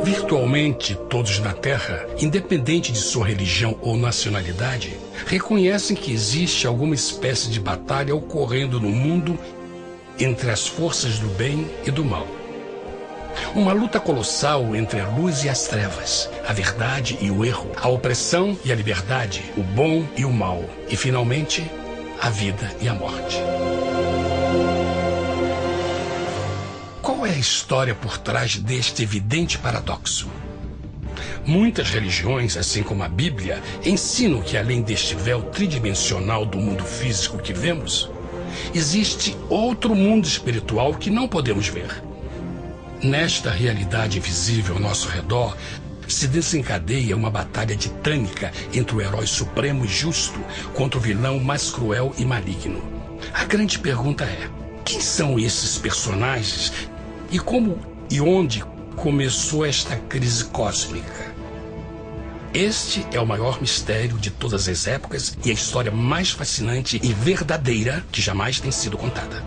Virtualmente todos na Terra, independente de sua religião ou nacionalidade, reconhecem que existe alguma espécie de batalha ocorrendo no mundo entre as forças do bem e do mal. Uma luta colossal entre a luz e as trevas, a verdade e o erro, a opressão e a liberdade, o bom e o mal, e finalmente, a vida e a morte. Qual é a história por trás deste evidente paradoxo? Muitas religiões, assim como a Bíblia, ensinam que além deste véu tridimensional do mundo físico que vemos, existe outro mundo espiritual que não podemos ver. Nesta realidade invisível ao nosso redor, se desencadeia uma batalha titânica entre o herói supremo e justo contra o vilão mais cruel e maligno. A grande pergunta é: quem são esses personagens e como e onde começou esta crise cósmica? Este é o maior mistério de todas as épocas e a história mais fascinante e verdadeira que jamais tem sido contada.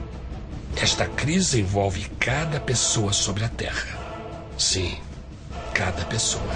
Esta crise envolve cada pessoa sobre a Terra. Sim, cada pessoa.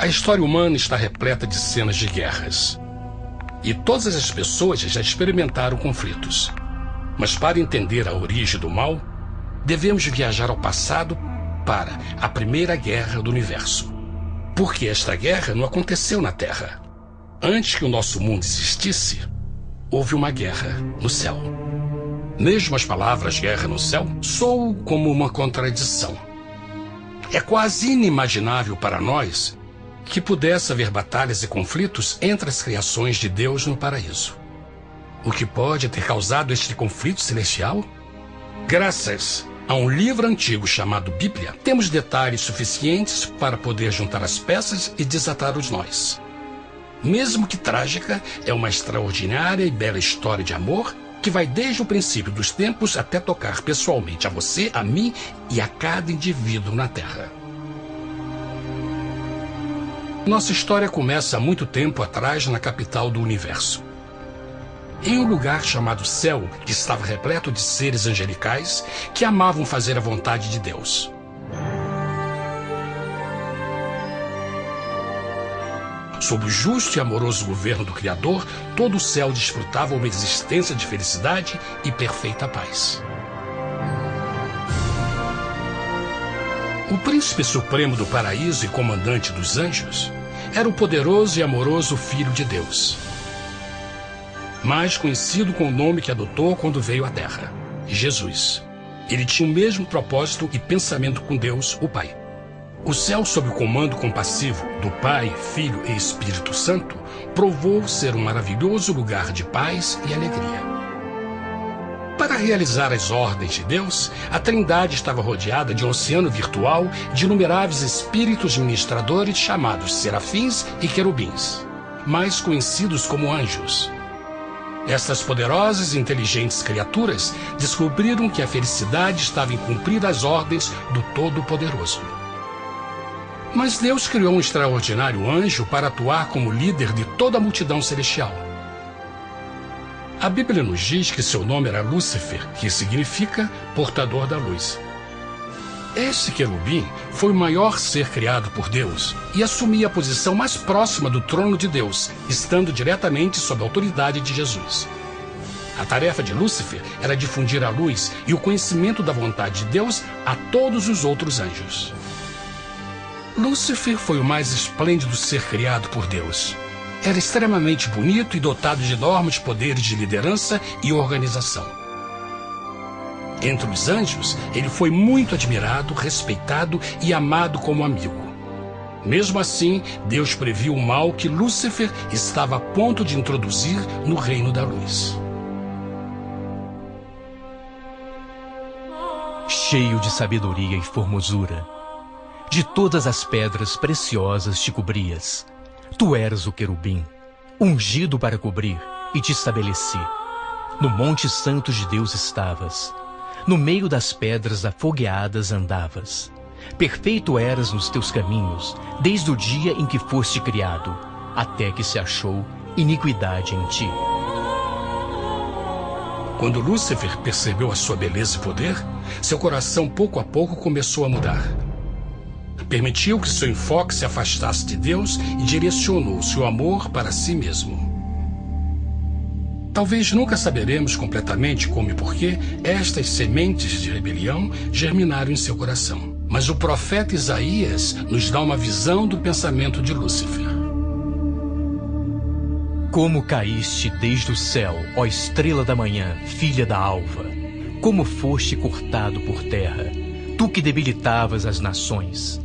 A história humana está repleta de cenas de guerras. E todas as pessoas já experimentaram conflitos. Mas para entender a origem do mal, devemos viajar ao passado para a Primeira Guerra do Universo. Porque esta guerra não aconteceu na Terra. Antes que o nosso mundo existisse, houve uma guerra no céu. Mesmo as palavras guerra no céu soam como uma contradição. É quase inimaginável para nós que pudesse haver batalhas e conflitos entre as criações de Deus no paraíso. O que pode ter causado este conflito celestial? Graças a um livro antigo chamado Bíblia, temos detalhes suficientes para poder juntar as peças e desatar os nós. Mesmo que trágica, é uma extraordinária e bela história de amor que vai desde o princípio dos tempos até tocar pessoalmente a você, a mim e a cada indivíduo na Terra. Nossa história começa há muito tempo atrás na capital do universo. Em um lugar chamado Céu, que estava repleto de seres angelicais que amavam fazer a vontade de Deus. Sob o justo e amoroso governo do Criador, todo o céu desfrutava uma existência de felicidade e perfeita paz. O príncipe supremo do paraíso e comandante dos anjos era o poderoso e amoroso Filho de Deus, mais conhecido com o nome que adotou quando veio à Terra, Jesus. Ele tinha o mesmo propósito e pensamento com Deus, o Pai. O céu, sob o comando compassivo do Pai, Filho e Espírito Santo, provou ser um maravilhoso lugar de paz e alegria. Para realizar as ordens de Deus, a Trindade estava rodeada de um oceano virtual de inumeráveis espíritos ministradores chamados serafins e querubins, mais conhecidos como anjos. Essas poderosas e inteligentes criaturas descobriram que a felicidade estava em cumprir as ordens do Todo-Poderoso. Mas Deus criou um extraordinário anjo para atuar como líder de toda a multidão celestial. A Bíblia nos diz que seu nome era Lúcifer, que significa portador da luz. Este querubim foi o maior ser criado por Deus e assumia a posição mais próxima do trono de Deus, estando diretamente sob a autoridade de Jesus. A tarefa de Lúcifer era difundir a luz e o conhecimento da vontade de Deus a todos os outros anjos. Lúcifer foi o mais esplêndido ser criado por Deus. Era extremamente bonito e dotado de enormes poderes de liderança e organização. Entre os anjos, ele foi muito admirado, respeitado e amado como amigo. Mesmo assim, Deus previu o mal que Lúcifer estava a ponto de introduzir no reino da luz. Cheio de sabedoria e formosura, de todas as pedras preciosas te cobrias. Tu eras o querubim, ungido para cobrir, e te estabeleci. No monte santo de Deus estavas. No meio das pedras afogueadas andavas. Perfeito eras nos teus caminhos, desde o dia em que foste criado, até que se achou iniquidade em ti. Quando Lúcifer percebeu a sua beleza e poder, seu coração pouco a pouco começou a mudar. Permitiu que seu enfoque se afastasse de Deus e direcionou seu amor para si mesmo. Talvez nunca saberemos completamente como e porquê estas sementes de rebelião germinaram em seu coração. Mas o profeta Isaías nos dá uma visão do pensamento de Lúcifer. Como caíste desde o céu, ó estrela da manhã, filha da alva! Como foste cortado por terra, tu que debilitavas as nações!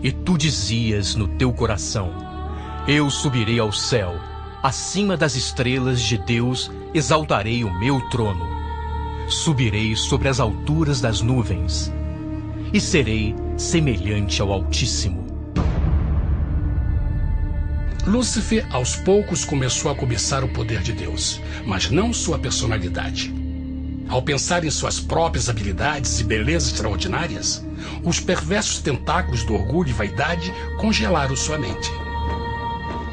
E tu dizias no teu coração: eu subirei ao céu, acima das estrelas de Deus exaltarei o meu trono. Subirei sobre as alturas das nuvens, e serei semelhante ao Altíssimo. Lúcifer, aos poucos, começou a cobiçar o poder de Deus, mas não sua personalidade. Ao pensar em suas próprias habilidades e belezas extraordinárias, os perversos tentáculos do orgulho e vaidade congelaram sua mente.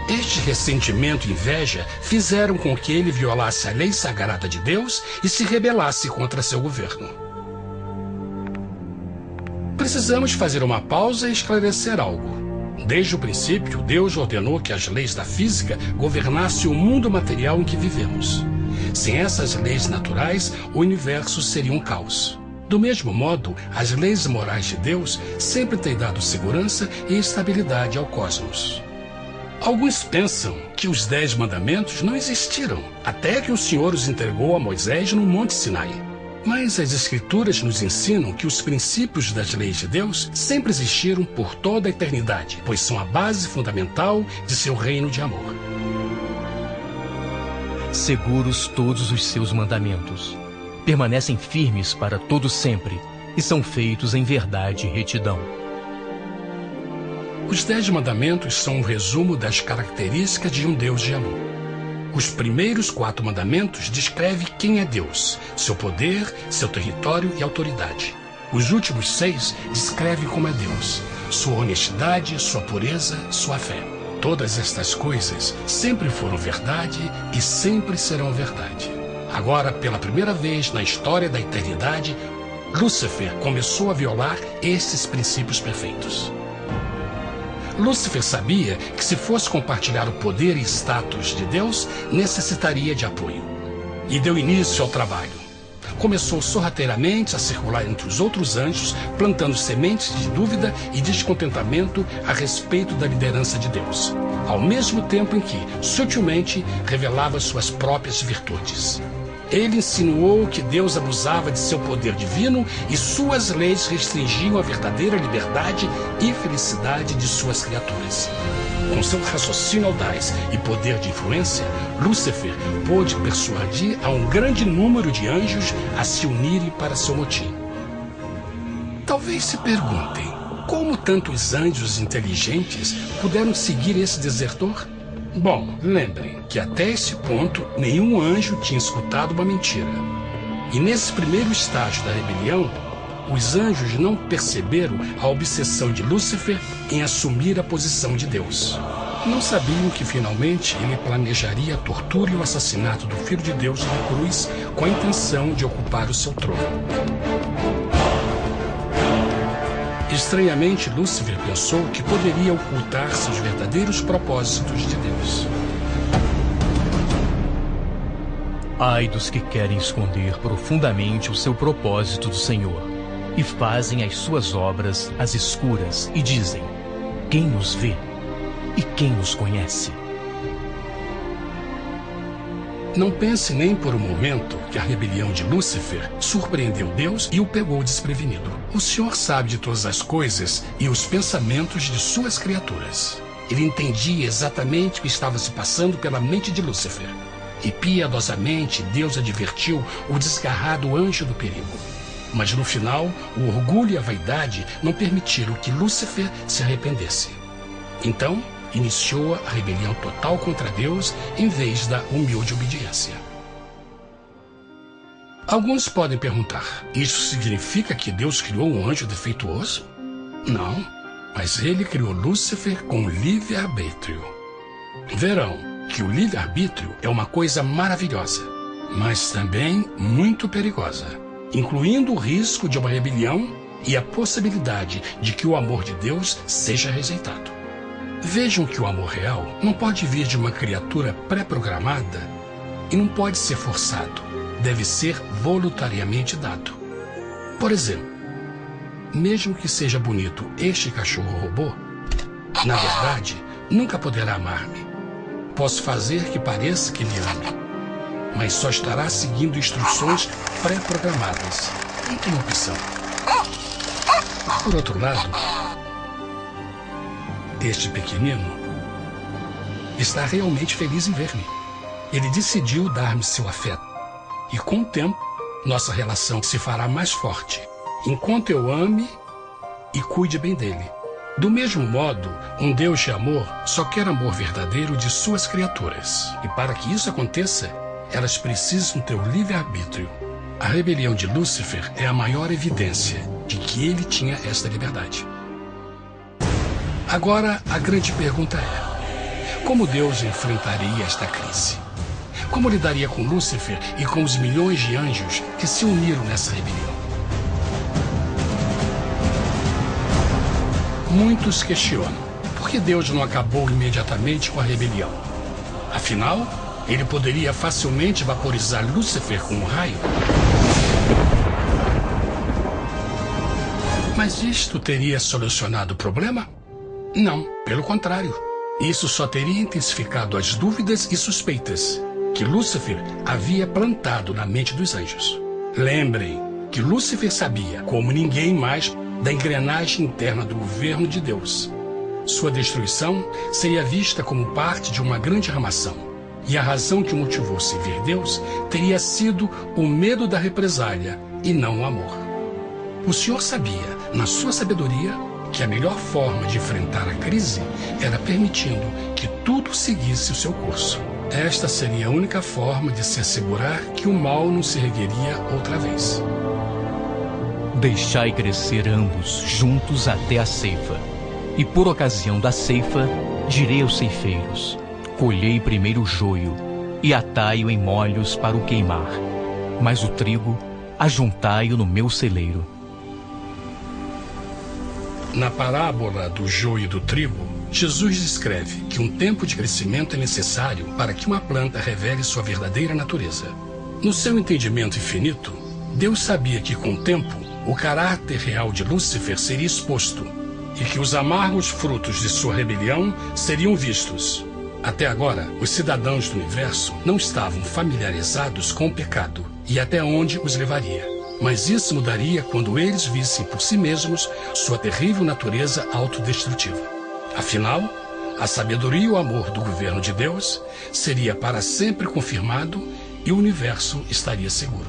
Este ressentimento e inveja fizeram com que ele violasse a lei sagrada de Deus e se rebelasse contra seu governo. Precisamos fazer uma pausa e esclarecer algo. Desde o princípio, Deus ordenou que as leis da física governassem o mundo material em que vivemos. Sem essas leis naturais, o universo seria um caos. Do mesmo modo, as leis morais de Deus sempre têm dado segurança e estabilidade ao cosmos. Alguns pensam que os 10 mandamentos não existiram, até que o Senhor os entregou a Moisés no Monte Sinai. Mas as Escrituras nos ensinam que os princípios das leis de Deus sempre existiram por toda a eternidade, pois são a base fundamental de seu reino de amor. Seguros todos os seus mandamentos, permanecem firmes para todo sempre e são feitos em verdade e retidão. Os 10 mandamentos são um resumo das características de um Deus de amor. Os primeiros 4 mandamentos descrevem quem é Deus, seu poder, seu território e autoridade. Os últimos 6 descrevem como é Deus, sua honestidade, sua pureza, sua fé. Todas estas coisas sempre foram verdade e sempre serão verdade. Agora, pela primeira vez na história da eternidade, Lúcifer começou a violar esses princípios perfeitos. Lúcifer sabia que se fosse compartilhar o poder e status de Deus, necessitaria de apoio. E deu início ao trabalho. Começou sorrateiramente a circular entre os outros anjos, plantando sementes de dúvida e descontentamento a respeito da liderança de Deus, ao mesmo tempo em que, sutilmente, revelava suas próprias virtudes. Ele insinuou que Deus abusava de seu poder divino e suas leis restringiam a verdadeira liberdade e felicidade de suas criaturas. Com seu raciocínio audaz e poder de influência, Lúcifer pôde persuadir a um grande número de anjos a se unirem para seu motim. Talvez se perguntem, como tantos anjos inteligentes puderam seguir esse desertor? Bom, lembrem que até esse ponto nenhum anjo tinha escutado uma mentira. E nesse primeiro estágio da rebelião, os anjos não perceberam a obsessão de Lúcifer em assumir a posição de Deus. Não sabiam que finalmente ele planejaria a tortura e o assassinato do Filho de Deus na cruz com a intenção de ocupar o seu trono. Estranhamente, Lúcifer pensou que poderia ocultar seus verdadeiros propósitos de Deus. Ai dos que querem esconder profundamente o seu propósito do Senhor e fazem as suas obras às escuras e dizem: quem nos vê e quem nos conhece? Não pense nem por um momento que a rebelião de Lúcifer surpreendeu Deus e o pegou desprevenido. O Senhor sabe de todas as coisas e os pensamentos de suas criaturas. Ele entendia exatamente o que estava se passando pela mente de Lúcifer. E piedosamente Deus advertiu o desgarrado anjo do perigo. Mas no final, o orgulho e a vaidade não permitiram que Lúcifer se arrependesse. Então, iniciou a rebelião total contra Deus em vez da humilde obediência. Alguns podem perguntar: isso significa que Deus criou um anjo defeituoso? Não, mas ele criou Lúcifer com livre-arbítrio. Verão que o livre-arbítrio é uma coisa maravilhosa, mas também muito perigosa, incluindo o risco de uma rebelião e a possibilidade de que o amor de Deus seja rejeitado. Vejam que o amor real não pode vir de uma criatura pré-programada e não pode ser forçado, deve ser voluntariamente dado. Por exemplo, mesmo que seja bonito este cachorro robô, na verdade, nunca poderá amar-me. Posso fazer que pareça que me ame, mas só estará seguindo instruções pré-programadas. Não tem opção. Por outro lado, este pequenino está realmente feliz em ver-me. Ele decidiu dar-me seu afeto. E com o tempo, nossa relação se fará mais forte, enquanto eu ame e cuide bem dele. Do mesmo modo, um Deus de amor só quer amor verdadeiro de suas criaturas. E para que isso aconteça, elas precisam ter o livre-arbítrio. A rebelião de Lúcifer é a maior evidência de que ele tinha esta liberdade. Agora, a grande pergunta é: como Deus enfrentaria esta crise? Como lidaria com Lúcifer e com os milhões de anjos que se uniram nessa rebelião? Muitos questionam por que Deus não acabou imediatamente com a rebelião. Afinal, ele poderia facilmente vaporizar Lúcifer com um raio. Mas isto teria solucionado o problema? Não, pelo contrário. Isso só teria intensificado as dúvidas e suspeitas que Lúcifer havia plantado na mente dos anjos. Lembrem que Lúcifer sabia, como ninguém mais, da engrenagem interna do governo de Deus. Sua destruição seria vista como parte de uma grande armação, e a razão que o motivou servir Deus teria sido o medo da represália e não o amor. O Senhor sabia, na sua sabedoria, que a melhor forma de enfrentar a crise era permitindo que tudo seguisse o seu curso. Esta seria a única forma de se assegurar que o mal não se ergueria outra vez. Deixai crescer ambos juntos até a ceifa. E por ocasião da ceifa, direi aos ceifeiros: colhei primeiro o joio e atai-o em molhos para o queimar, mas o trigo ajuntai-o no meu celeiro. Na parábola do joio e do trigo, Jesus descreve que um tempo de crescimento é necessário para que uma planta revele sua verdadeira natureza. No seu entendimento infinito, Deus sabia que com o tempo, o caráter real de Lúcifer seria exposto e que os amargos frutos de sua rebelião seriam vistos. Até agora, os cidadãos do universo não estavam familiarizados com o pecado e até onde os levaria. Mas isso mudaria quando eles vissem por si mesmos sua terrível natureza autodestrutiva. Afinal, a sabedoria e o amor do governo de Deus seria para sempre confirmado e o universo estaria seguro.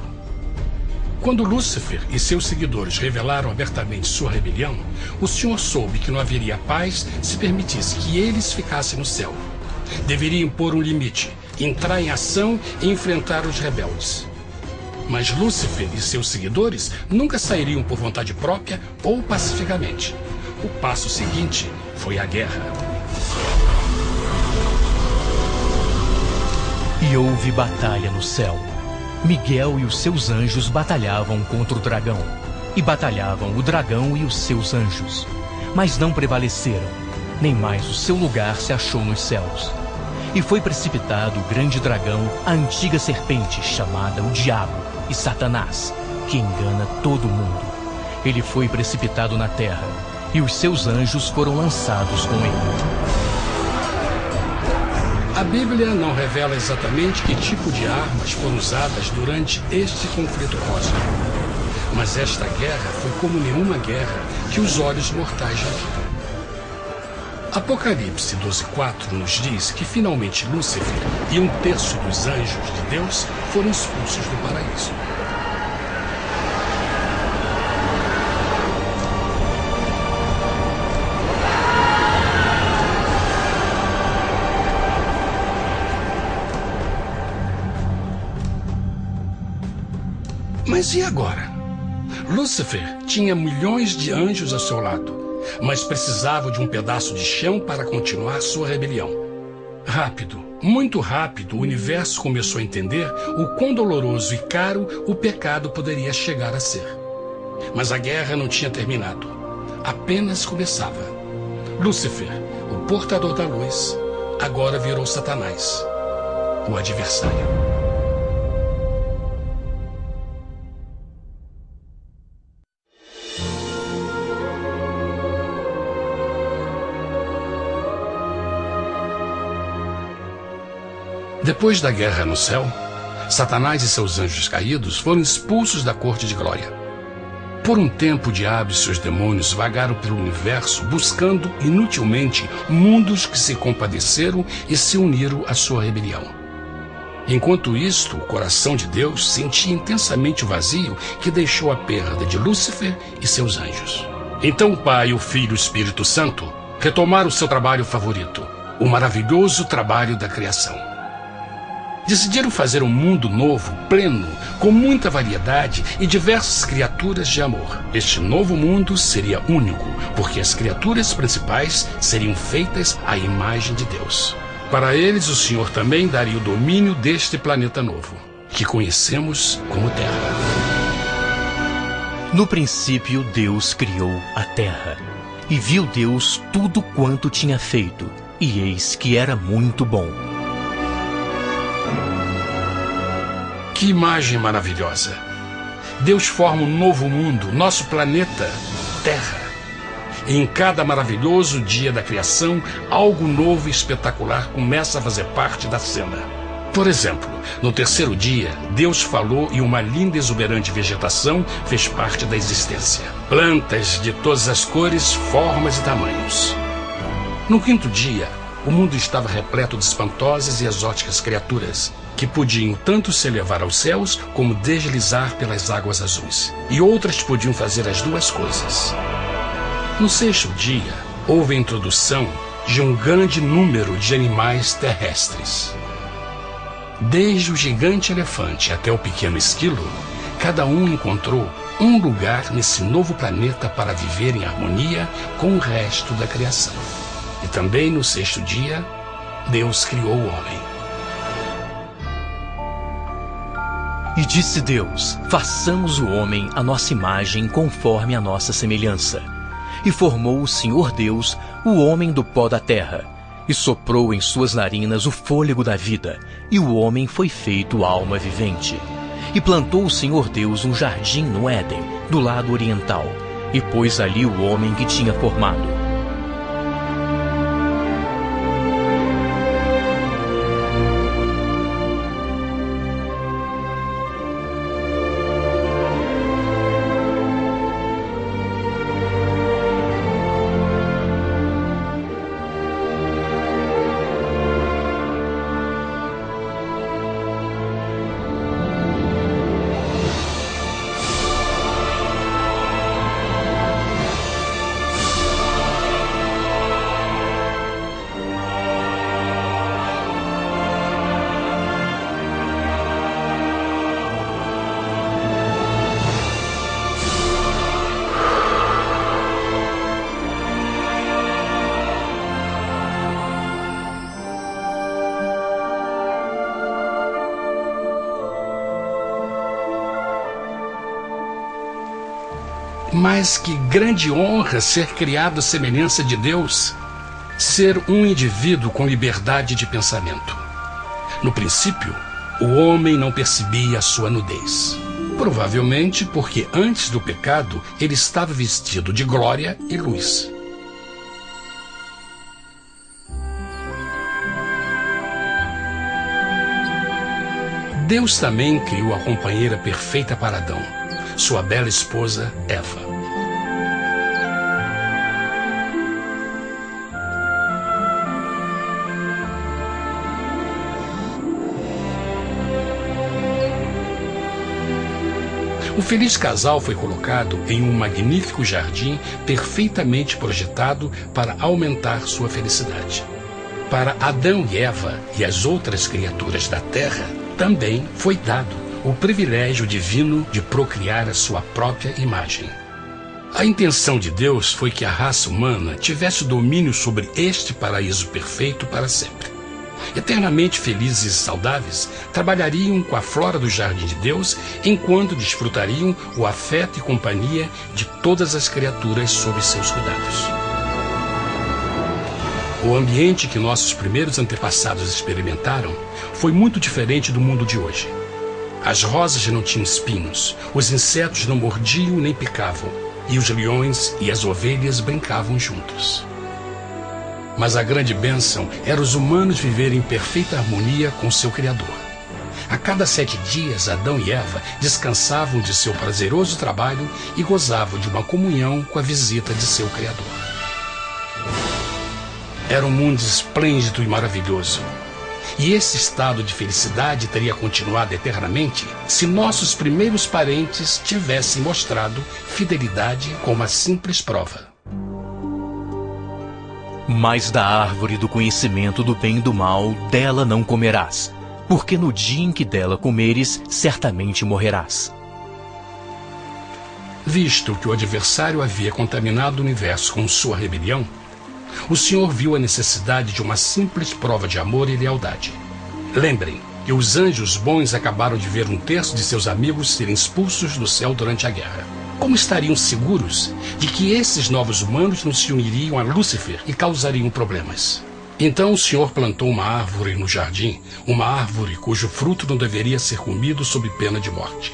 Quando Lúcifer e seus seguidores revelaram abertamente sua rebelião, o Senhor soube que não haveria paz se permitisse que eles ficassem no céu. Deveriam pôr um limite, entrar em ação e enfrentar os rebeldes. Mas Lúcifer e seus seguidores nunca sairiam por vontade própria ou pacificamente. O passo seguinte foi a guerra. E houve batalha no céu. Miguel e os seus anjos batalhavam contra o dragão. E batalhavam o dragão e os seus anjos. Mas não prevaleceram, nem mais o seu lugar se achou nos céus. E foi precipitado o grande dragão, a antiga serpente, chamada o Diabo e Satanás, que engana todo mundo. Ele foi precipitado na terra, e os seus anjos foram lançados com ele. A Bíblia não revela exatamente que tipo de armas foram usadas durante este conflito cósmico. Mas esta guerra foi como nenhuma guerra que os olhos mortais já viram. Apocalipse 12:4 nos diz que finalmente Lúcifer e 1/3 dos anjos de Deus foram expulsos do paraíso. Mas e agora? Lúcifer tinha milhões de anjos ao seu lado, mas precisava de um pedaço de chão para continuar sua rebelião. Rápido, muito rápido, o universo começou a entender o quão doloroso e caro o pecado poderia chegar a ser. Mas a guerra não tinha terminado, apenas começava. Lúcifer, o portador da luz, agora virou Satanás, o adversário. Depois da guerra no céu, Satanás e seus anjos caídos foram expulsos da corte de glória. Por um tempo, o diabo e seus demônios vagaram pelo universo buscando inutilmente mundos que se compadeceram e se uniram à sua rebelião. Enquanto isto, o coração de Deus sentia intensamente o vazio que deixou a perda de Lúcifer e seus anjos. Então o Pai, o Filho e o Espírito Santo retomaram seu trabalho favorito, o maravilhoso trabalho da criação. Decidiram fazer um mundo novo, pleno, com muita variedade e diversas criaturas de amor. Este novo mundo seria único, porque as criaturas principais seriam feitas à imagem de Deus. Para eles, o Senhor também daria o domínio deste planeta novo, que conhecemos como Terra. No princípio, Deus criou a terra. E viu Deus tudo quanto tinha feito, e eis que era muito bom. Que imagem maravilhosa! Deus forma um novo mundo, nosso planeta, Terra. E em cada maravilhoso dia da criação, algo novo e espetacular começa a fazer parte da cena. Por exemplo, no terceiro dia, Deus falou e uma linda e exuberante vegetação fez parte da existência. Plantas de todas as cores, formas e tamanhos. No quinto dia, o mundo estava repleto de espantosas e exóticas criaturas, que podiam tanto se elevar aos céus como deslizar pelas águas azuis. E outras podiam fazer as duas coisas. No sexto dia, houve a introdução de um grande número de animais terrestres. Desde o gigante elefante até o pequeno esquilo, cada um encontrou um lugar nesse novo planeta para viver em harmonia com o resto da criação. E também no sexto dia, Deus criou o homem. E disse Deus: façamos o homem à nossa imagem, conforme a nossa semelhança. E formou o Senhor Deus o homem do pó da terra, e soprou em suas narinas o fôlego da vida, e o homem foi feito alma vivente. E plantou o Senhor Deus um jardim no Éden, do lado oriental, e pôs ali o homem que tinha formado. Mas que grande honra ser criado à semelhança de Deus, ser um indivíduo com liberdade de pensamento. No princípio, o homem não percebia a sua nudez. Provavelmente porque antes do pecado ele estava vestido de glória e luz. Deus também criou a companheira perfeita para Adão, sua bela esposa Eva. O feliz casal foi colocado em um magnífico jardim perfeitamente projetado para aumentar sua felicidade. Para Adão e Eva e as outras criaturas da terra, também foi dado o privilégio divino de procriar a sua própria imagem. A intenção de Deus foi que a raça humana tivesse domínio sobre este paraíso perfeito para sempre. Eternamente felizes e saudáveis, trabalhariam com a flora do jardim de Deus, enquanto desfrutariam o afeto e companhia de todas as criaturas sob seus cuidados. O ambiente que nossos primeiros antepassados experimentaram foi muito diferente do mundo de hoje. As rosas não tinham espinhos, os insetos não mordiam nem picavam, e os leões e as ovelhas brincavam juntos. Mas a grande bênção era os humanos viverem em perfeita harmonia com seu Criador. A cada 7 dias, Adão e Eva descansavam de seu prazeroso trabalho e gozavam de uma comunhão com a visita de seu Criador. Era um mundo esplêndido e maravilhoso. E esse estado de felicidade teria continuado eternamente se nossos primeiros parentes tivessem mostrado fidelidade com uma simples prova. Mas da árvore do conhecimento do bem e do mal, dela não comerás, porque no dia em que dela comeres, certamente morrerás. Visto que o adversário havia contaminado o universo com sua rebelião, o Senhor viu a necessidade de uma simples prova de amor e lealdade. Lembrem que os anjos bons acabaram de ver 1/3 de seus amigos serem expulsos do céu durante a guerra. Como estariam seguros de que esses novos humanos não se uniriam a Lúcifer e causariam problemas? Então o Senhor plantou uma árvore no jardim, uma árvore cujo fruto não deveria ser comido sob pena de morte.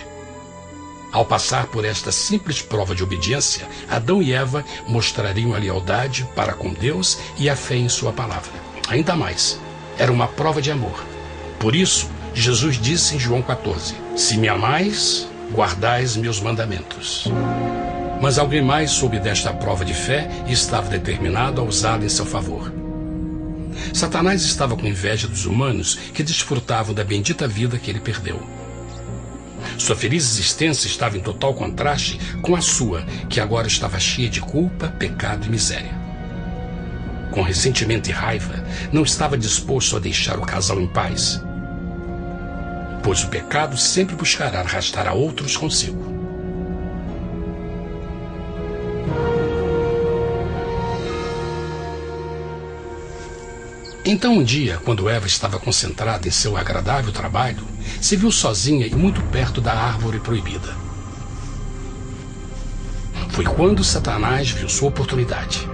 Ao passar por esta simples prova de obediência, Adão e Eva mostrariam a lealdade para com Deus e a fé em sua palavra. Ainda mais, era uma prova de amor. Por isso, Jesus disse em João 14, se me amais, guardais meus mandamentos. Mas alguém mais soube desta prova de fé e estava determinado a usá-la em seu favor. Satanás estava com inveja dos humanos que desfrutavam da bendita vida que ele perdeu. Sua feliz existência estava em total contraste com a sua, que agora estava cheia de culpa, pecado e miséria. Com ressentimento e raiva, não estava disposto a deixar o casal em paz, pois o pecado sempre buscará arrastar a outros consigo. Então um dia, quando Eva estava concentrada em seu agradável trabalho, se viu sozinha e muito perto da árvore proibida. Foi quando Satanás viu sua oportunidade.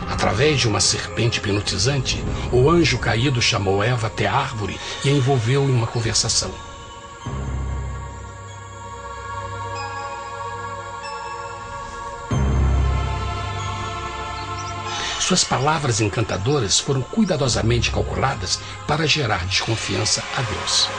Através de uma serpente hipnotizante, o anjo caído chamou Eva até a árvore e a envolveu em uma conversação. Suas palavras encantadoras foram cuidadosamente calculadas para gerar desconfiança a Deus.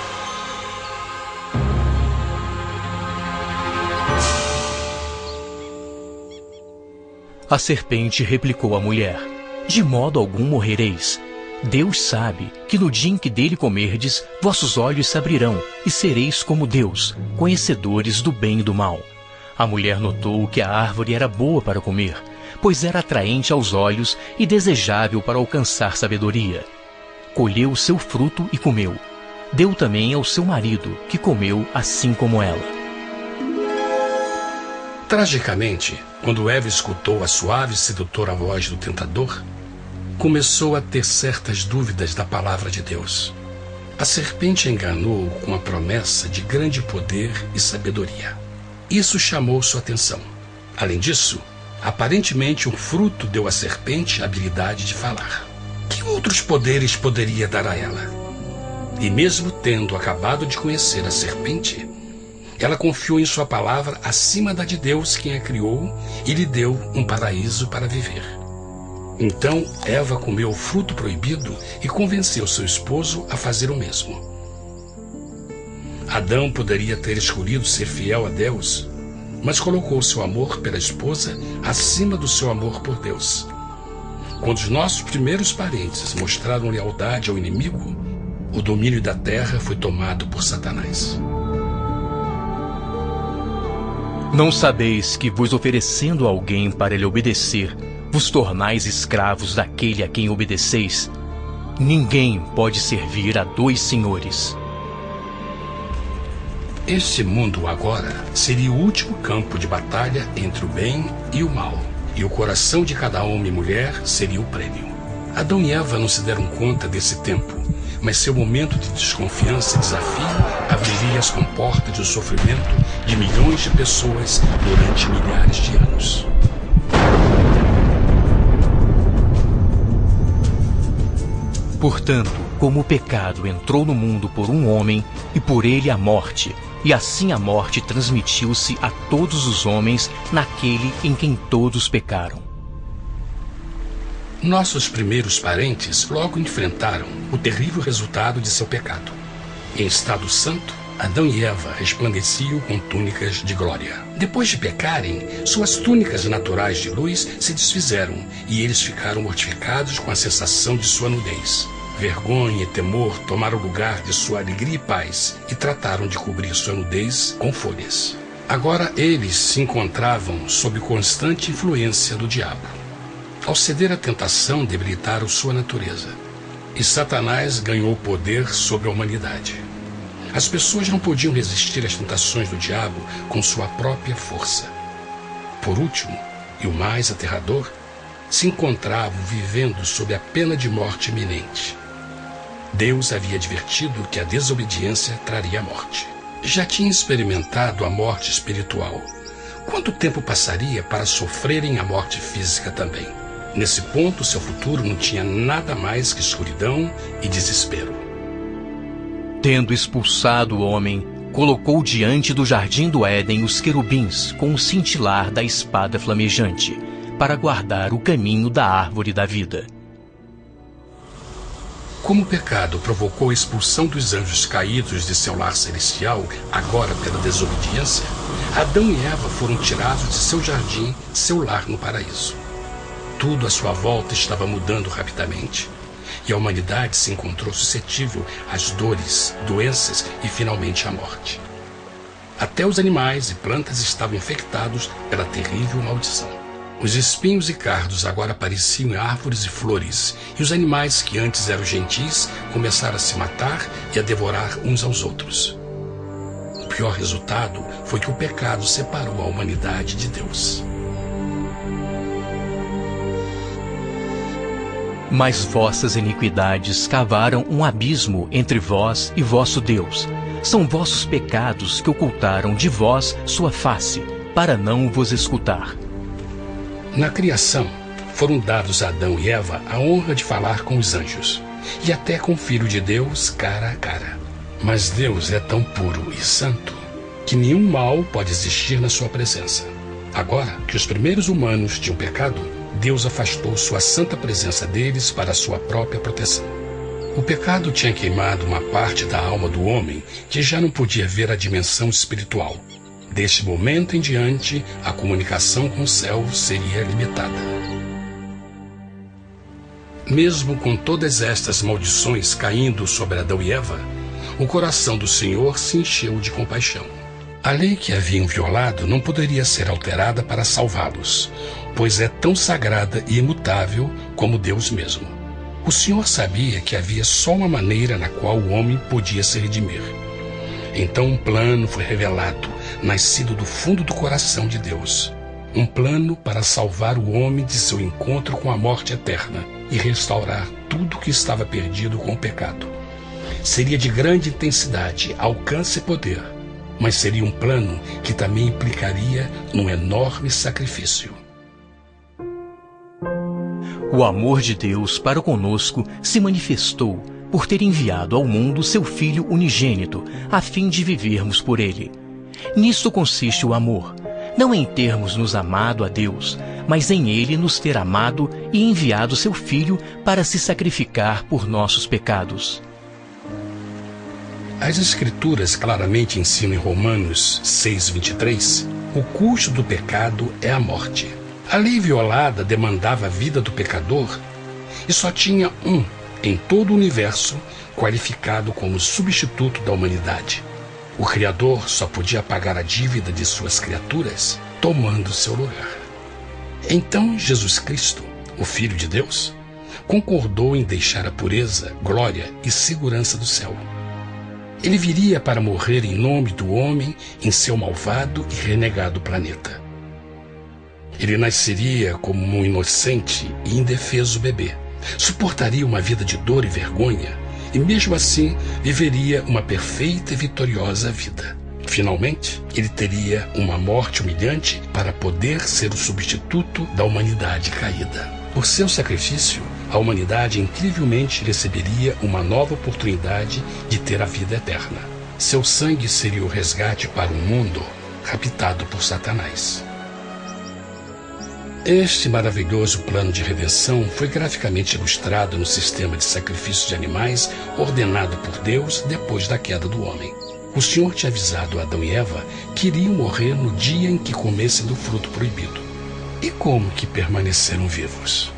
A serpente replicou à mulher, de modo algum morrereis. Deus sabe que no dia em que dele comerdes, vossos olhos se abrirão e sereis como Deus, conhecedores do bem e do mal. A mulher notou que a árvore era boa para comer, pois era atraente aos olhos e desejável para alcançar sabedoria. Colheu o seu fruto e comeu. Deu também ao seu marido, que comeu assim como ela. Tragicamente, quando Eva escutou a suave e sedutora voz do tentador, começou a ter certas dúvidas da palavra de Deus. A serpente enganou-o com a promessa de grande poder e sabedoria. Isso chamou sua atenção. Além disso, aparentemente um fruto deu à serpente a habilidade de falar. Que outros poderes poderia dar a ela? E mesmo tendo acabado de conhecer a serpente, ela confiou em sua palavra acima da de Deus, quem a criou, e lhe deu um paraíso para viver. Então Eva comeu o fruto proibido e convenceu seu esposo a fazer o mesmo. Adão poderia ter escolhido ser fiel a Deus, mas colocou seu amor pela esposa acima do seu amor por Deus. Quando os nossos primeiros parentes mostraram lealdade ao inimigo, o domínio da terra foi tomado por Satanás. Não sabeis que, vos oferecendo a alguém para lhe obedecer, vos tornais escravos daquele a quem obedeceis? Ninguém pode servir a dois senhores. Este mundo agora seria o último campo de batalha entre o bem e o mal, e o coração de cada homem e mulher seria o prêmio. Adão e Eva não se deram conta desse tempo, mas seu momento de desconfiança e desafio abriria as comportas do sofrimento de milhões de pessoas durante milhares de anos. Portanto, como o pecado entrou no mundo por um homem, e por ele a morte, e assim a morte transmitiu-se a todos os homens naquele em quem todos pecaram. Nossos primeiros parentes logo enfrentaram o terrível resultado de seu pecado. Em estado santo, Adão e Eva resplandeciam com túnicas de glória. Depois de pecarem, suas túnicas naturais de luz se desfizeram e eles ficaram mortificados com a sensação de sua nudez. Vergonha e temor tomaram o lugar de sua alegria e paz e trataram de cobrir sua nudez com folhas. Agora eles se encontravam sob constante influência do diabo. Ao ceder à tentação, debilitaram sua natureza. E Satanás ganhou poder sobre a humanidade. As pessoas não podiam resistir às tentações do diabo com sua própria força. Por último, e o mais aterrador, se encontravam vivendo sob a pena de morte iminente. Deus havia advertido que a desobediência traria a morte. Já tinha experimentado a morte espiritual. Quanto tempo passaria para sofrerem a morte física também? Nesse ponto, seu futuro não tinha nada mais que escuridão e desespero. Tendo expulsado o homem, colocou diante do jardim do Éden os querubins com o cintilar da espada flamejante, para guardar o caminho da árvore da vida. Como o pecado provocou a expulsão dos anjos caídos de seu lar celestial, agora pela desobediência, Adão e Eva foram tirados de seu jardim, seu lar no paraíso. Tudo à sua volta estava mudando rapidamente, e a humanidade se encontrou suscetível às dores, doenças e finalmente à morte. Até os animais e plantas estavam infectados pela terrível maldição. Os espinhos e cardos agora pareciam árvores e flores, e os animais que antes eram gentis começaram a se matar e a devorar uns aos outros. O pior resultado foi que o pecado separou a humanidade de Deus. Mas vossas iniquidades cavaram um abismo entre vós e vosso Deus. São vossos pecados que ocultaram de vós sua face, para não vos escutar. Na criação, foram dados a Adão e Eva a honra de falar com os anjos, e até com o Filho de Deus cara a cara. Mas Deus é tão puro e santo que nenhum mal pode existir na sua presença. Agora que os primeiros humanos tinham pecado, Deus afastou sua santa presença deles para a sua própria proteção. O pecado tinha queimado uma parte da alma do homem que já não podia ver a dimensão espiritual. Deste momento em diante, a comunicação com o céu seria limitada. Mesmo com todas estas maldições caindo sobre Adão e Eva, o coração do Senhor se encheu de compaixão. A lei que haviam violado não poderia ser alterada para salvá-los, pois é tão sagrada e imutável como Deus mesmo. O Senhor sabia que havia só uma maneira na qual o homem podia se redimir. Então um plano foi revelado, nascido do fundo do coração de Deus. Um plano para salvar o homem de seu encontro com a morte eterna e restaurar tudo que estava perdido com o pecado. Seria de grande intensidade, alcance e poder. mas seria um plano que também implicaria num enorme sacrifício. O amor de Deus para conosco se manifestou por ter enviado ao mundo seu Filho unigênito, a fim de vivermos por ele. Nisto consiste o amor, não em termos nos amado a Deus, mas em ele nos ter amado e enviado seu Filho para se sacrificar por nossos pecados. As Escrituras claramente ensinam em Romanos 6:23, o custo do pecado é a morte. A lei violada demandava a vida do pecador e só tinha um em todo o universo qualificado como substituto da humanidade. O Criador só podia pagar a dívida de suas criaturas tomando seu lugar. Então Jesus Cristo, o Filho de Deus, concordou em deixar a pureza, glória e segurança do céu. Ele viria para morrer em nome do homem em seu malvado e renegado planeta. Ele nasceria como um inocente e indefeso bebê, suportaria uma vida de dor e vergonha e mesmo assim viveria uma perfeita e vitoriosa vida. Finalmente, ele teria uma morte humilhante para poder ser o substituto da humanidade caída. Por seu sacrifício, a humanidade incrivelmente receberia uma nova oportunidade de ter a vida eterna. Seu sangue seria o resgate para um mundo raptado por Satanás. Este maravilhoso plano de redenção foi graficamente ilustrado no sistema de sacrifício de animais ordenado por Deus depois da queda do homem. O Senhor tinha avisado Adão e Eva que iriam morrer no dia em que comessem do fruto proibido. E como que permaneceram vivos?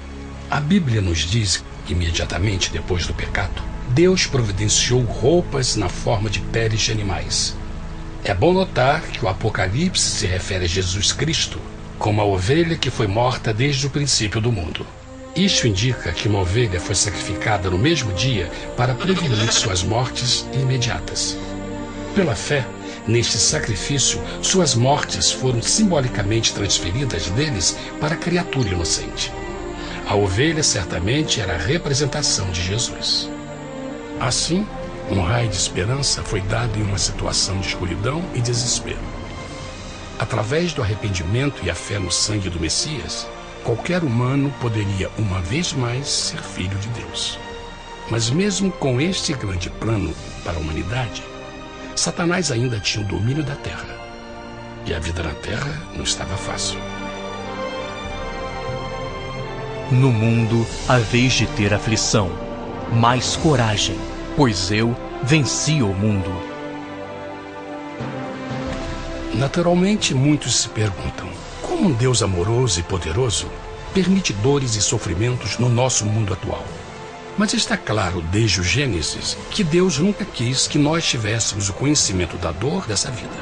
A Bíblia nos diz que imediatamente depois do pecado, Deus providenciou roupas na forma de peles de animais. É bom notar que o Apocalipse se refere a Jesus Cristo como a ovelha que foi morta desde o princípio do mundo. Isso indica que uma ovelha foi sacrificada no mesmo dia para prevenir suas mortes imediatas. Pela fé, neste sacrifício, suas mortes foram simbolicamente transferidas deles para a criatura inocente. A ovelha certamente era a representação de Jesus. Assim, um raio de esperança foi dado em uma situação de escuridão e desespero. Através do arrependimento e a fé no sangue do Messias, qualquer humano poderia uma vez mais ser filho de Deus. Mas mesmo com este grande plano para a humanidade, Satanás ainda tinha o domínio da terra. E a vida na terra não estava fácil. No mundo haveis de ter aflição, mas coragem, pois eu venci o mundo. Naturalmente, muitos se perguntam, como um Deus amoroso e poderoso permite dores e sofrimentos no nosso mundo atual? Mas está claro desde o Gênesis que Deus nunca quis que nós tivéssemos o conhecimento da dor dessa vida.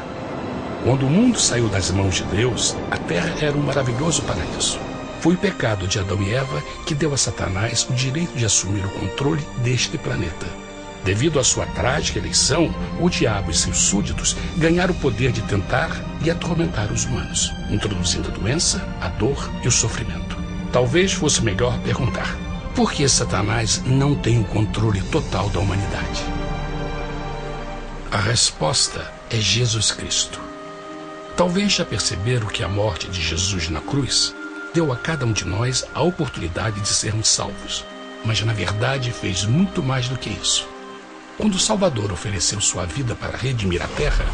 Quando o mundo saiu das mãos de Deus, a terra era um maravilhoso paraíso. Foi o pecado de Adão e Eva que deu a Satanás o direito de assumir o controle deste planeta. Devido à sua trágica eleição, o diabo e seus súditos ganharam o poder de tentar e atormentar os humanos, introduzindo a doença, a dor e o sofrimento. Talvez fosse melhor perguntar: por que Satanás não tem o controle total da humanidade? A resposta é Jesus Cristo. Talvez já perceberam que a morte de Jesus na cruz deu a cada um de nós a oportunidade de sermos salvos, mas na verdade fez muito mais do que isso. Quando o Salvador ofereceu sua vida para redimir a terra,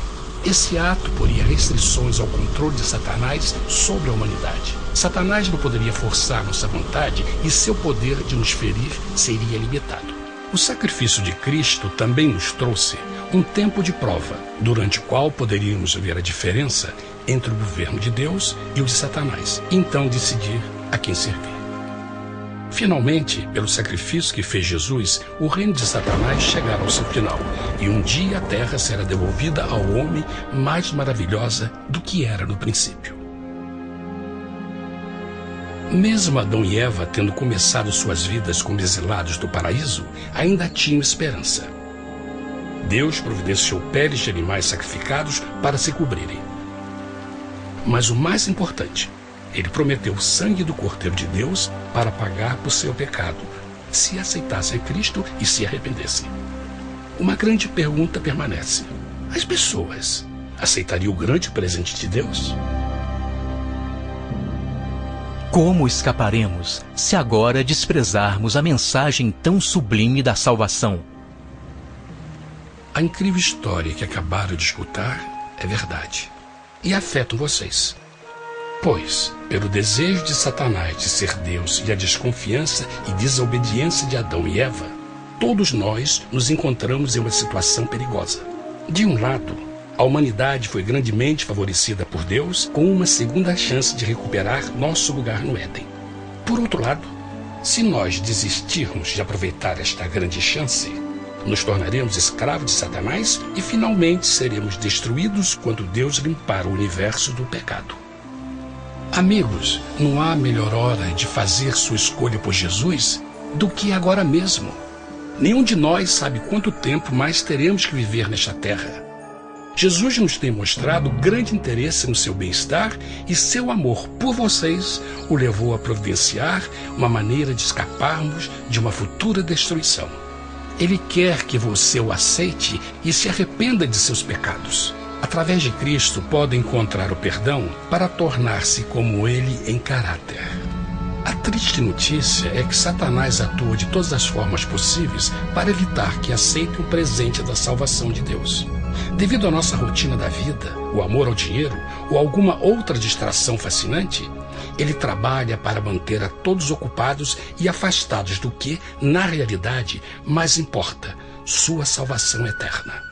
esse ato poria restrições ao controle de Satanás sobre a humanidade. Satanás não poderia forçar nossa vontade e seu poder de nos ferir seria limitado. O sacrifício de Cristo também nos trouxe um tempo de prova, durante o qual poderíamos ver a diferença entre o governo de Deus e o de Satanás, e então decidir a quem servir. Finalmente, pelo sacrifício que fez Jesus, o reino de Satanás chegará ao seu final, e um dia a terra será devolvida ao homem mais maravilhosa do que era no princípio. Mesmo Adão e Eva tendo começado suas vidas como exilados do paraíso, ainda tinham esperança. Deus providenciou peles de animais sacrificados para se cobrirem. Mas o mais importante, ele prometeu o sangue do Cordeiro de Deus para pagar por seu pecado, se aceitassem Cristo e se arrependessem. Uma grande pergunta permanece: as pessoas aceitaria o grande presente de Deus? Como escaparemos se agora desprezarmos a mensagem tão sublime da salvação? A incrível história que acabaram de escutar é verdade e afeta vocês. Pois, pelo desejo de Satanás de ser Deus e a desconfiança e desobediência de Adão e Eva, todos nós nos encontramos em uma situação perigosa. De um lado, a humanidade foi grandemente favorecida por Deus com uma segunda chance de recuperar nosso lugar no Éden. Por outro lado, se nós desistirmos de aproveitar esta grande chance, nos tornaremos escravos de Satanás e finalmente seremos destruídos quando Deus limpar o universo do pecado. Amigos, não há melhor hora de fazer sua escolha por Jesus do que agora mesmo. Nenhum de nós sabe quanto tempo mais teremos que viver nesta terra. Jesus nos tem mostrado grande interesse no seu bem-estar e seu amor por vocês o levou a providenciar uma maneira de escaparmos de uma futura destruição. Ele quer que você o aceite e se arrependa de seus pecados. Através de Cristo, pode encontrar o perdão para tornar-se como Ele em caráter. A triste notícia é que Satanás atua de todas as formas possíveis para evitar que aceite o presente da salvação de Deus. Devido à nossa rotina da vida, o amor ao dinheiro ou alguma outra distração fascinante, ele trabalha para manter a todos ocupados e afastados do que, na realidade, mais importa, sua salvação eterna.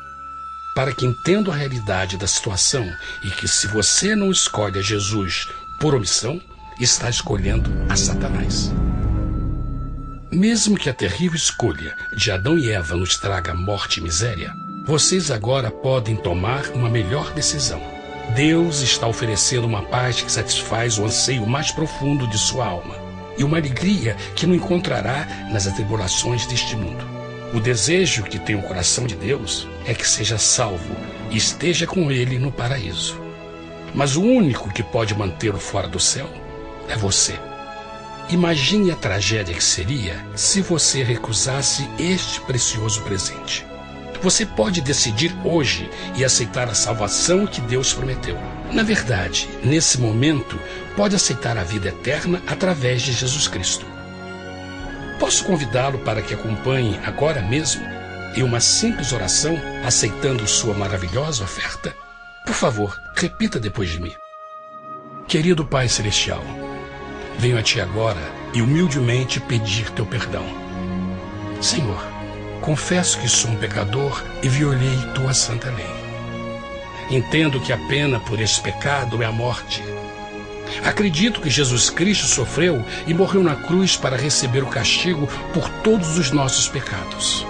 Para que entenda a realidade da situação e que se você não escolhe a Jesus por omissão, está escolhendo a Satanás. Mesmo que a terrível escolha de Adão e Eva nos traga morte e miséria, vocês agora podem tomar uma melhor decisão. Deus está oferecendo uma paz que satisfaz o anseio mais profundo de sua alma e uma alegria que não encontrará nas atribulações deste mundo. O desejo que tem o coração de Deus é que seja salvo e esteja com Ele no paraíso. Mas o único que pode mantê-lo fora do céu é você. Imagine a tragédia que seria se você recusasse este precioso presente. Você pode decidir hoje e aceitar a salvação que Deus prometeu. Na verdade, nesse momento, pode aceitar a vida eterna através de Jesus Cristo. Posso convidá-lo para que acompanhe agora mesmo em uma simples oração, aceitando sua maravilhosa oferta? Por favor, repita depois de mim. Querido Pai Celestial, venho a Ti agora e humildemente pedir Teu perdão. Senhor, confesso que sou um pecador e violei Tua santa lei. Entendo que a pena por esse pecado é a morte. Acredito que Jesus Cristo sofreu e morreu na cruz para receber o castigo por todos os nossos pecados.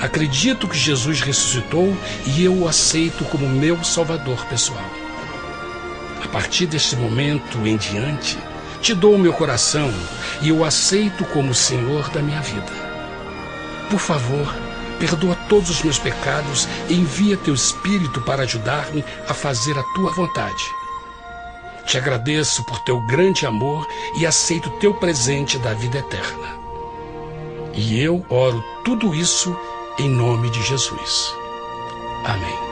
Acredito que Jesus ressuscitou e eu o aceito como meu Salvador pessoal. A partir deste momento em diante, Te dou o meu coração e eu o aceito como o Senhor da minha vida. Por favor, perdoa todos os meus pecados e envia Teu Espírito para ajudar-me a fazer a Tua vontade. Te agradeço por Teu grande amor e aceito Teu presente da vida eterna. E eu oro tudo isso em nome de Jesus. Amém.